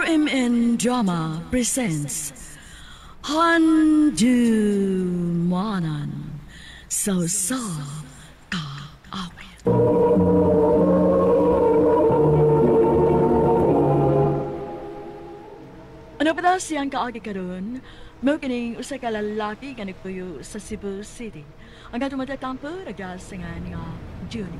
RMN Drama presents Handumanan Sa Kaawit. Ano pa daw siyang kaagi karon? Mo kining usa ka lalaki nga nagpuyo sa Cebu City. Ang atong matatampo nagasingan nga Junie.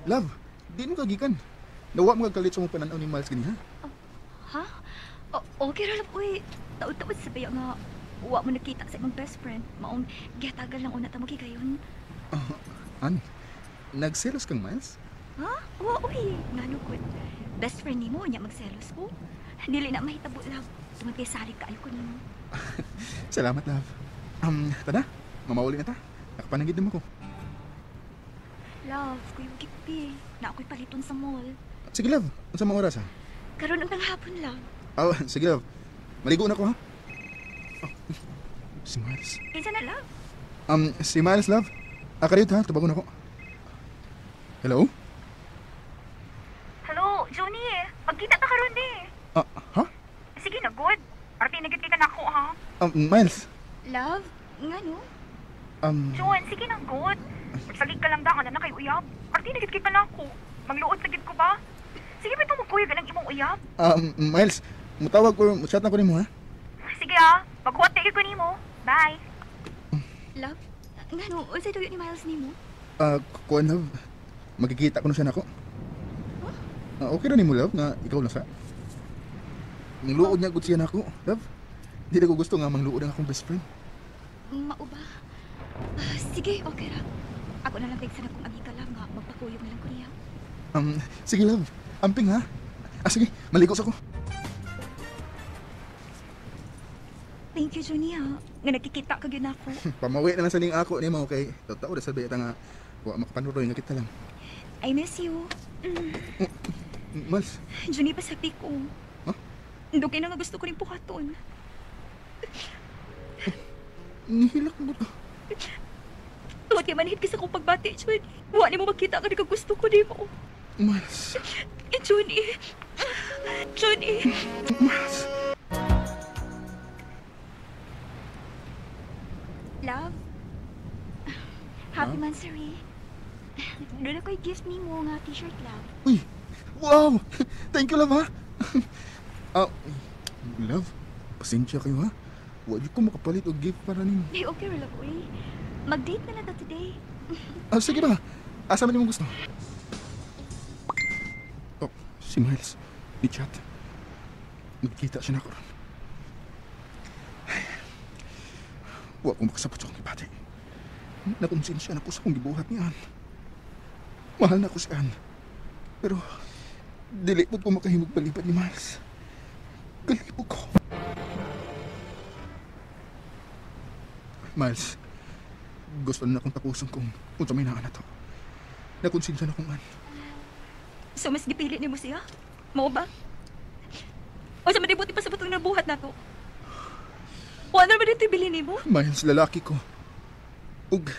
Love, di mo kagikan. Nawa mo kagalit sa mong pananaw ni Miles gani, ha? Ha? Okay ra lang, uy. Taod-taod sa baya nga, wa mo nakita sa imong best friend. Maong, giyatagal lang una ta mo gigayon. An, nagselos kang Miles? Ha? Wa, uy. Ngano ko. Best friend ni mo, niya magselos ko. Dili na mahitabo, love. Tungod kay salig kaayo ko nimo. Salamat, love. Tada, mamawali na ta. Nakapanagid mo ko. Love, kuya gipi. Na ako'y paliton sa mall. Sige, love. Unsa mga oras, ha? Karon ang tanghapon, love. Sige, love. Maligo na ko, ha? Si Miles. Kinsa na, love? Si Miles, love. Kariyot, ha? Tubagon ako. Hello? Hello, Johnny. Magkita ta karon di. Ha? Sige na, good. Arte na kita na ako, ha? Miles. Love, ngano? John, sige na, good. Magsalig ka lang da, na kay uyab. Arte na kita na ako. Mangluod sagid ko ba? Sige ba itong magkuyag ng imong uyab? Miles, mutawag ko, chat na ko nimo, ha? Sige ah, maghuwat tigil ko nimo. Bye. Love, ngano? Unsay tuyo ni Miles nimo? Kuan, love. Magkikita ko na siya nako. Okay na nimo, love, nga ikaw lang sa. Mangluod niya gud siya nako, love. Di na ko gusto nga mangluod ang akong best friend. Mao ba? Sige, okay ra. Ako na lang tigsa na kung agi ka lang nga magpakuyog na lang ko niya. Sige, love. Amping, ha? Sige, maligos ako. Thank you, Johnny, ha. Nga nagkikita ka gyud ako. Pamawi na lang sa ning ako ni mo, kay totoo na sabi ita nga wa makapanuroy nga kita lang. I miss you. Miles. Johnny, pasabi ko. Huh? Dugay na nga gusto ko rin pukaton. Nihilak mo to. Tuwad kay manhid kasi akong pagbati, Johnny. Wa ni mo makita ka rin gusto ko, di mo. Miles. Johnny. Johnny. Miles. Love. Happy Mansari. Doon ako'y gift ni mo nga t-shirt, love. Uy! Wow! Thank you, love, ha? Love, pasensya kayo, ha? Huwag ko makapalit o gift para ninyo. Hey, okay, love, uy. Mag-date na lang ta today. Sige ba? Asa man yung gusto? Si Miles. Ni chat. Nagkita siya na ko ron. Huwag ko makasapot sa akong ipati. Nakonsensya na ko sa akong gibuhat niyan. Mahal na ko si Ann. Pero, dili po ko makahimog palipad ni Miles. Kalipog ko. Miles, gusto na akong tapusin kung sa may naan na to. Nakonsensya na kong Ann. So, mas gipili ni mo siya? Mao ba? O sa madibuti pa sa butong na buhat na to? O ano naman dito ibili ni mo? Miles, lalaki ko. Ug,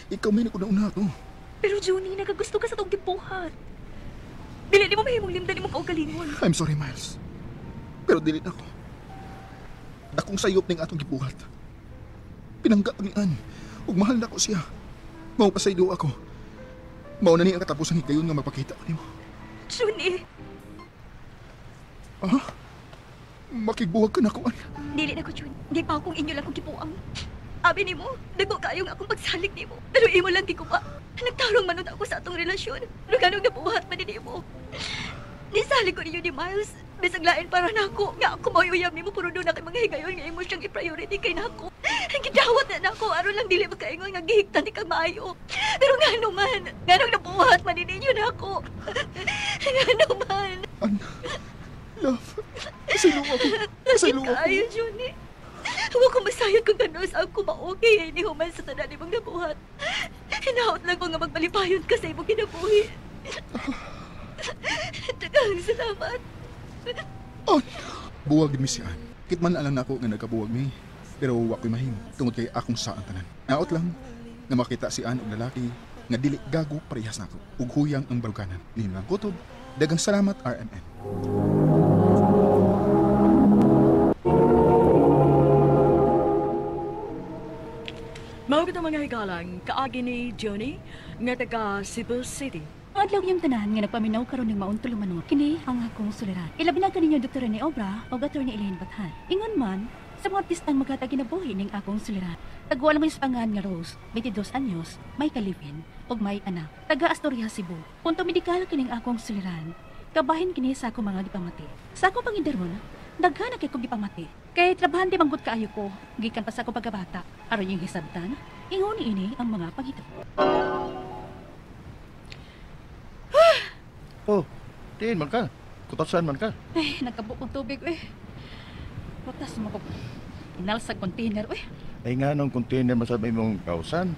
ikaw may nakunauna ako. Pero Johnny, nagagusto ka sa tong gibuhat. Dili ni mo mahimong limdan ni mong kaugalingon. I'm sorry, Miles. Pero dilit ako. Akong sayop ning atong gibuhat. Pinangga ni Ann. Ug mahal na ko siya. Mao pasaylo ako. Mao na ni ang katapusan higayon nga mapakita ko nimo. Johnny! Makigbuwag ka na ko, Ann. Dili na ko, Johnny. Di pa akong inyo lang kong gipuang. Abi ni mo, dago kayo nga akong pagsalig ni mo. Pero imo lang di ko pa. Nagtarong manod ako sa atong relasyon. Pero ganong nabuhat pa din mo. Nisalig ko ninyo ni Miles. Bisag lain para na ako. Nga ako mauyuyam ni mo. Puro doon na kay mga higayon nga imo siyang i-priority kay na ako. Gidawat na ako. Aron lang dili magkaingon nga gihigtan ni kang maayo. Pero nga naman. Ganong nabuhat man din ninyo na ako. Nga naman. Ann, love. Pasaylo ako. Pasaylo ako. Kayo, Johnny. Huwag ko masayag kung gano'n sa ako maugay. Hindi human sa tanan ni mong nabuhat. Hinaot lang ko nga magbalipayon ka sa imong kinabuhi. Tagang salamat. Buwag mi siya. Kitman alam na ako nga nagkabuwag mi. Pero wa ko'y mahimo tungod kay akong sa ang tanan. Naot lang nga makita si Ann og lalaki nga dili gago parehas nako ug huyang ang baluganan. Linang kutob. Dagang salamat RMN. Mao kita mga higalang, kaagi ni Johnny, nga taga Cebu City. Adlaw yung tanan nga nagpaminaw karon ning maong tulumanon. Kini ang akong suliran. Ilabi na kaninyo Dr. Rene Obra o Dr. ni Elaine Bathan. Ingon man sa mga artistang maghatag kinabuhi ning akong suliran. Tagwala mo sa pangan nga Rose, 22 anyos, may kalipin ug may anak. Taga Asturias, Cebu. Punto medikal kining akong suliran. Kabahin kini sa akong mga gipamati. Sa akong pangindaron, daghan na kay kong gipamati. Kay trabahante manggod kaayo ko, gikan pa sa akong pagkabata. Aron yung hisabtan, ingon ini ang mga pangita. Oh, tiin man ka. Kutasan man ka. Ay, nagkabukong tubig, Butas mo ko. Inalsag container, Ay nga nung container masabay mong kausan.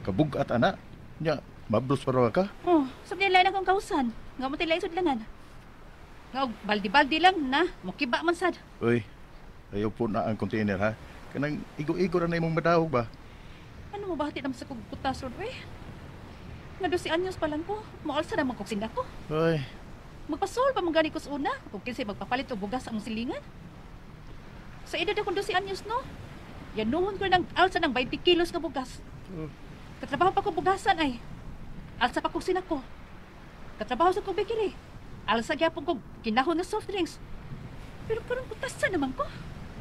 Kabugat ana. Nya, mablos para ka. Oh, sabi nila akong kausan. Nga mo tila isudlangan. Nga, baldi-baldi lang na. Mukiba man sad. Uy, ayaw po na ang container ha. Kanang igo-igo na imong madawog ba? Ano mo bahati naman sa kong butas, Nga 12 anyos pa lang ko. Maalsa naman kong sinda ko. Uy, Magpasol pa mong gani ko sa una. Kung kinsi magpapalit o bugas ang silingan. Sa edad akong 12 anyos, no? Yanuhon ko ng alsa ng 20 kilos nga bugas. Katrabaho pa ko bugasan ay. Alsa pa kong sinako. Katrabaho sa kong bikiri. Alsa gyapon ko kinahon nga soft drinks. Pero karong butasan naman ko.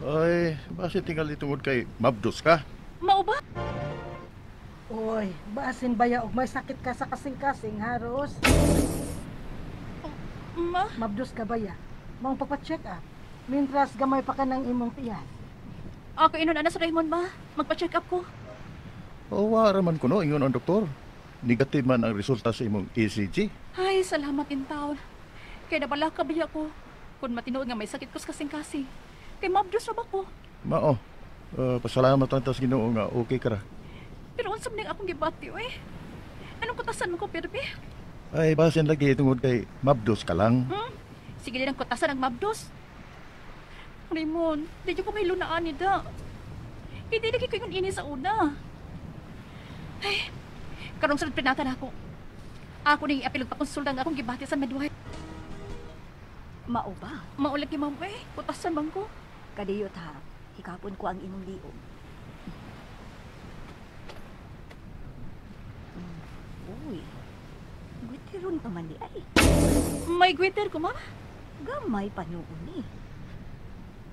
ay, basi tinggal itungod kay mabdos ka. Mao ba? Oy, basin baya og may sakit ka sa kasing-kasing, Haros. Ma? Mabdos ka baya. Mong pagpa-check up. Mintras gamay pa ka ng imong tiyan. Ako inon ana sa Raymond ba? Magpa-check up ko. O, raman ko no, ingon ang doktor. Negative man ang resulta sa imong ECG. Ay, salamat in taon. Kaya nabala ka biya ko. Kung matinood nga may sakit ko sa kasing-kasing. Kay mabdos na ba ko? Mao, pasalamat lang tas Ginoo nga okay ka ra. Pero unsam ning akong gibati, Anong kutasan mo ko, Pirpi? Ay, basin lagi tungod kay mabdos ka lang. Sige din ang kutasan ng mabdos. Raymond, di ko may lunaan ni da. Hindi lagi ko yung ini sa una. Ay, karong sunod pinatan ako. Ako nang iapilog pa konsulta nga akong gibati sa midwife. Mao ba? Maulag ni ma'am, kutasan bang ko? Kadiyot ha, hikapon ko ang imong liog. Uy, gwitiron pa man di ay. May gwitter ko, ma'am. Gamay pa noon ni.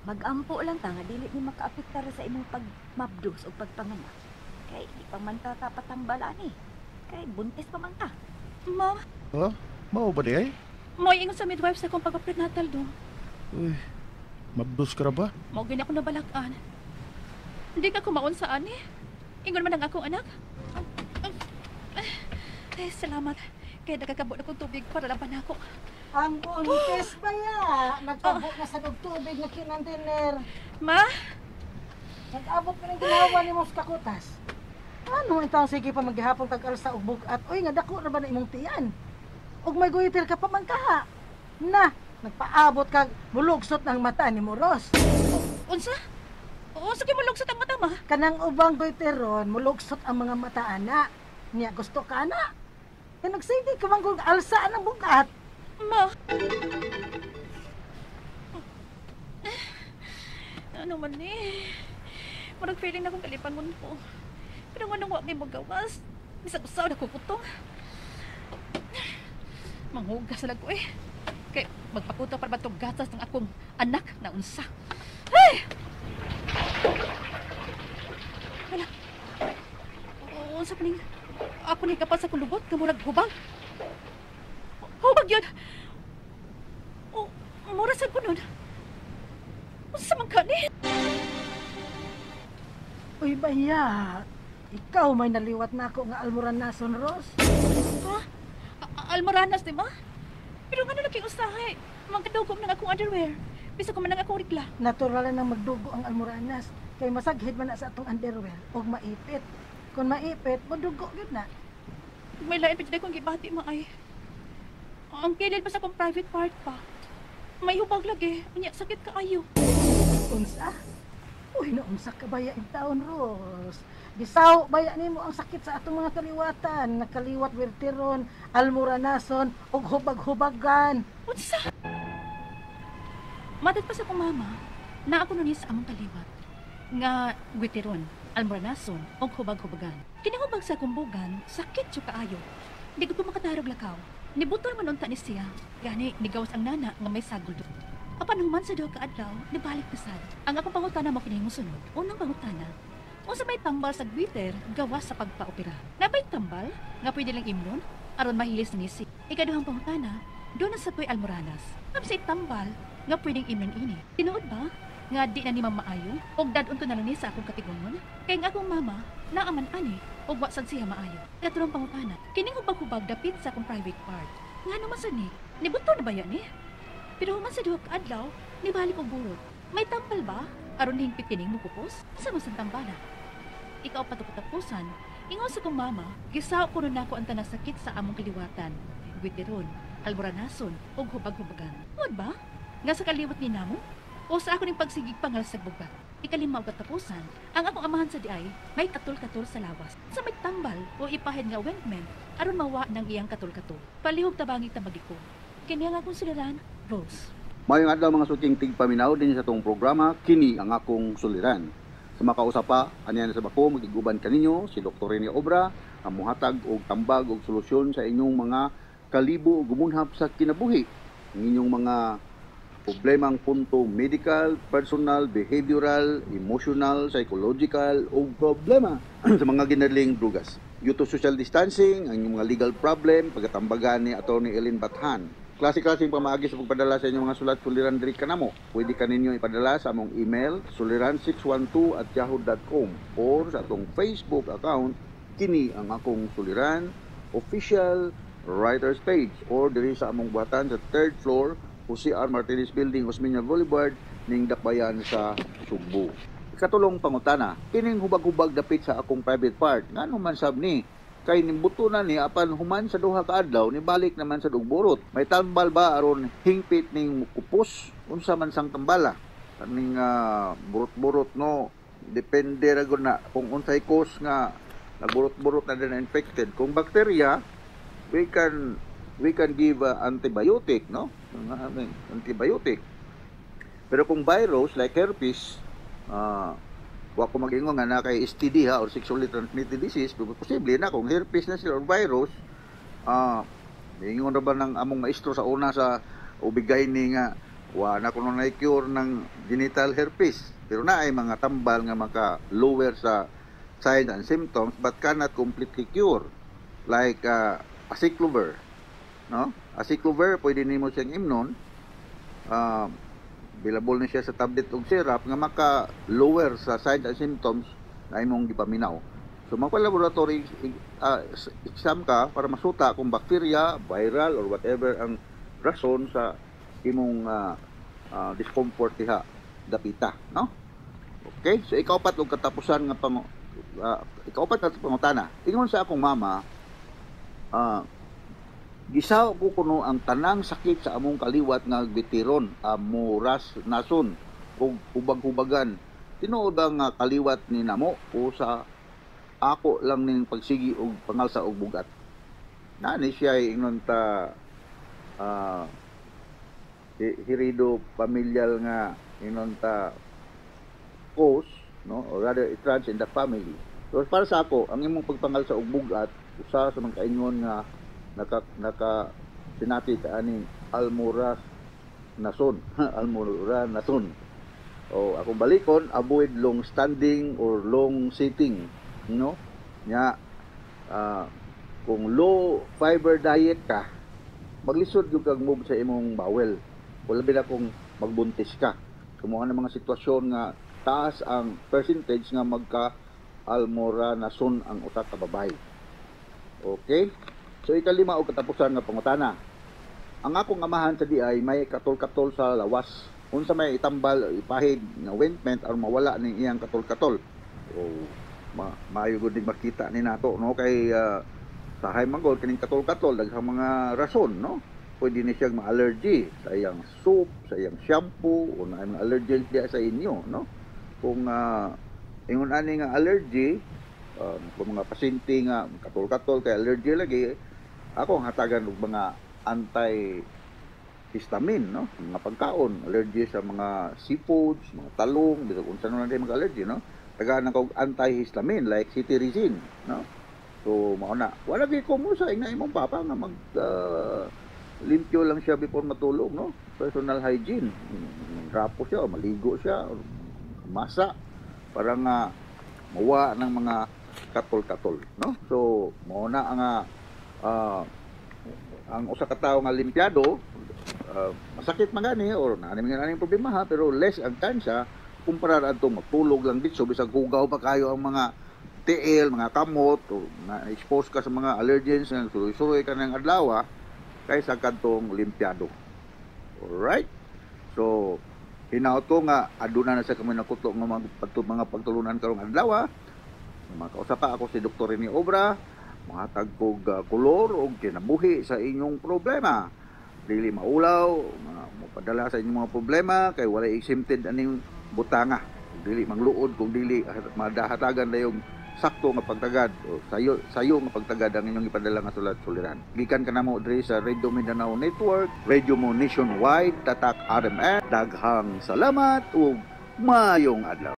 Mag-ampo lang ta nga dili ni makaapektar sa imong pagmabdos o pagpanganak. Kay di pa man ta patambala ni. Kay buntis pa man ta. Ma'am, Ha? Mao ba di ay? may ingon sa midwife sa akong pagka-prenatal do. Uy, mabdos ka ra ba? Mao gini ako nabalakan. Hindi ka kumaon sa ani. Ingon man ang akong anak. Ay, salamat. Kaya nagkakabot akong tubig para laban ako. Ang buntis baya. Nagtabok na sa tubig na kinantiner. Ma? Nag-abot ka ng ginawa ni mong kakutas. Ano itang sige pa maghihapon tag-aral sa ubog at uy nga dako na ba na imong tiyan? Ug may guitir ka pa man kaha. Na, nagpaabot kag mulugsot ng mata ni Moros. Unsa? Unsa kay malugsot ang mata, ma? Kanang ubang guitiron, mulugsot ang mga mata ana. Niya gusto ka na. Kaya nagsige ka man kung alsa ang bugat. Ma? Ano man Marag feeling na akong kalipangon ko. Pero anong wag may magawas? Bisag usaw na kukutong. Manghugas na ko Kaya magpakuto para batong gatas ng akong anak na unsa. Ay! Wala. Unsa pa ning ako ni kapal sa kulubot nga murag hubag. Hubag yun! Mura sa kunon. Unsa man kani? Uy baya, ikaw may naliwat na ako nga almuran nason, Ros. Ha? Almoranas, di ba? Pero nga na usahay. Magkadugom ng akong underwear. Bisa ko man ang akong rikla. Natural na magdugo ang almoranas. Kay masaghid man na sa atong underwear ug maipit. Kung maipit, madugo gyud na. May lain pa dyan akong gibati, maay. Ang kilid pa sa akong private part pa. May hubag lagi. Unya, sakit ka ayo. Unsa? Uy, noong sa kabaya in taon, Ros. Gisaw, baya nimo ang sakit sa atong mga kaliwatan. Nakaliwat wirtiron, almoranason, ug hubag-hubagan. Unsa? Matad pa sa kong mama, na ako nun sa among kaliwat. Nga gwitiron, almoranason, o hubag-hubagan. Kinahubag sa kumbugan, sakit siya kaayo. Di ko makatarog lakaw. Nibutol man unta ni siya. Gani, nigawas ang nana nga may sagol doon. Apan human sa daw kaadlaw, nibalik na sad. Ang akong pangutana mo kini mosunod. Unang pangutana, unsa may tambal sa glitter gawas sa pagpaopera. Nabay tambal nga pwede lang imnon aron mahilis ni si. Ikaduhang pangutana, doon na sa koy almoranas. Kapsay tambal nga pwedeng imnon ini. Tinuod ba nga di na ni mamaayo og dadon ko na lang ni sa akong katigungon? Kay nga akong mama naaman ani og wa sad siya maayo. Katulong pangutana, kining hubag-hubag dapit sa akong private part. Nga naman sa ni, nibuto na ba yan eh? Pero human sa duha ka adlaw, nibalik og burot. May tambal ba? Aron hingpit kining mo kupos? Sa masang tambala. Ikaw pataputapusan, ingon sa kong mama, gisaw ko nun ako ang tanang sakit sa among kaliwatan. Gwitiron, alboranason, ug hubag-hubagan. Huwag ba? Nga sa kaliwat ni namo? O sa ako ning pagsigig pangal sa bugat? Ikalima og katapusan, ang akong amahan sa diay, may katul-katul sa lawas. Sa may tambal o ipahid nga ointment, aron mawa ng iyang katul-katul. Palihog tabangi tamagi ko. Kanya nga akong suliran, Rose. Mayong adlaw mga suking tigpaminaw din sa tong programa, kini ang akong suliran. Sa makausapa, aniyan sa bako, magiguban kaninyo si Dr. Rene Obra, ang muhatag og tambag og solusyon sa inyong mga kalibo o gumunhap sa kinabuhi. Ang inyong mga problemang punto medical, personal, behavioral, emotional, psychological o problema sa mga ginadling drugas. Due to social distancing, ang inyong mga legal problem, pagkatambagan ni Atty. Ellen Bathan. Klase-klaseng pamaagi sa pagpadala sa inyong mga sulat suliran diri kanamo. Pwede kaninyo ipadala sa among email suliran612@yahoo.com or sa atong Facebook account kini ang akong suliran official writers page or diri sa among buhatan sa 3rd floor Jose R. Martinez Building, Osmeña Boulevard ning Dakbayan sa Sugbo. Ikatulong pangutana, kining hubag-hubag dapit sa akong private part ngano man sab ni kay nimbuto na ni apan human sa duha ka adlaw ni balik naman sa dugborot. May tambal ba aron hingpit ning kupos? Unsa man sang tambala? Kaning burot-burot no, depende ra gud na kung unsay cause nga nagburot-burot na din infected. Kung bacteria, we can give antibiotic, no? Antibiotic. Pero kung virus like herpes, wa ko mag-ingon nga na kay STD or sexually transmitted disease, posible na kung herpes na sila or virus, ingon ra ba ng among maestro sa una sa ubigay ni nga wa na kuno na cure ng genital herpes, pero na ay mga tambal nga maka-lower sa signs and symptoms but cannot completely cure, like aciclovir, no? Aciclovir pwede nimo siyang imnon, available na siya sa tablet o syrup nga maka-lower sa signs and symptoms na imong gipaminaw. So magpa-laboratory exam ka para masuta kung bacteria, viral or whatever ang rason sa imong discomfort diha dapita, no? Okay? So ikaw pat og katapusan nga ikaw pat pangutana. Ingon sa akong mama, gisaw ko kuno ang tanang sakit sa among kaliwat nga bitiron, amoras nason ug hubag-hubagan. Tinuod ang kaliwat ni namo o sa ako lang ning pagsigi og pangalsa og bugat. Nani siya ingon ta hirido pamilyal nga ingon ta cause, no, or rather it runs in the family. So para sa ako, ang imong pagpangalsa og bugat usa sa mga kaingon nga naka sinati ka aning almoras nason almora nason. O akong balikon, avoid long standing or long sitting, no? Nya kung low fiber diet ka, maglisod gyud kag move sa imong bowel. Wala ba kung magbuntis ka. Kumuha ng mga sitwasyon nga taas ang percentage nga magka almora nason ang usa ka babae. Okay? So ikalima og katapusan nga pangutana. Ang akong amahan sa diay may katol-katol sa lawas. Unsa may itambal ipahid nga ointment aron mawala ning iyang katol-katol. O maayo gud din makita ni nato, no, kay sa hay manggod kining katol-katol daghang mga rason, no. Pwede ni siya ma-allergy sa iyang soap, sa iyang shampoo o na mga allergens diya sa inyo, no. kung ingon ani nga allergy, kung mga pasyente nga katol-katol kay allergy lagi, ako ang hatagan og mga anti-histamine, no? Mga pagkaon, allergy sa mga seafoods, mga talong, bisag unsa na lang mga allergy, no? Tagaan ako anti-histamine like cetirizine, no? So mao na. Wala gyud ko mo sa ina imong papa nga mag limpyo lang siya before matulog, no? Personal hygiene. Rapo siya, maligo siya, masa para nga mawa ng mga katol-katol, no? So mao na ang usa ka tawo nga limpyado, masakit man gani or naani man problema ha, pero less ang tansya kumpara adto matulog lang dito bisag hugaw pa kayo ang mga tiil, mga kamot o na-expose ka sa mga allergens nga suroy-suroy ka ng adlaw kaysa kadtong limpyado. Alright? So hinaut ko nga aduna na sa kami nakuto nga mga pagtulunan karong adlaw. Makausap pa ako si Dr. Rene Obra, mahatag kog kolor o kinabuhi sa inyong problema. Dili maulaw, mapadala sa inyong mga problema kay wala exempted aning butanga. Dili mangluod kung dili madahatagan na yung sakto nga pagtagad o sayo nga pagtagad ang inyong ipadala nga sulat-suliran. Gikan ka namo diri sa Radio Mindanao Network, radio mo nationwide, tatak RMN. Daghang salamat ug mayong adlaw.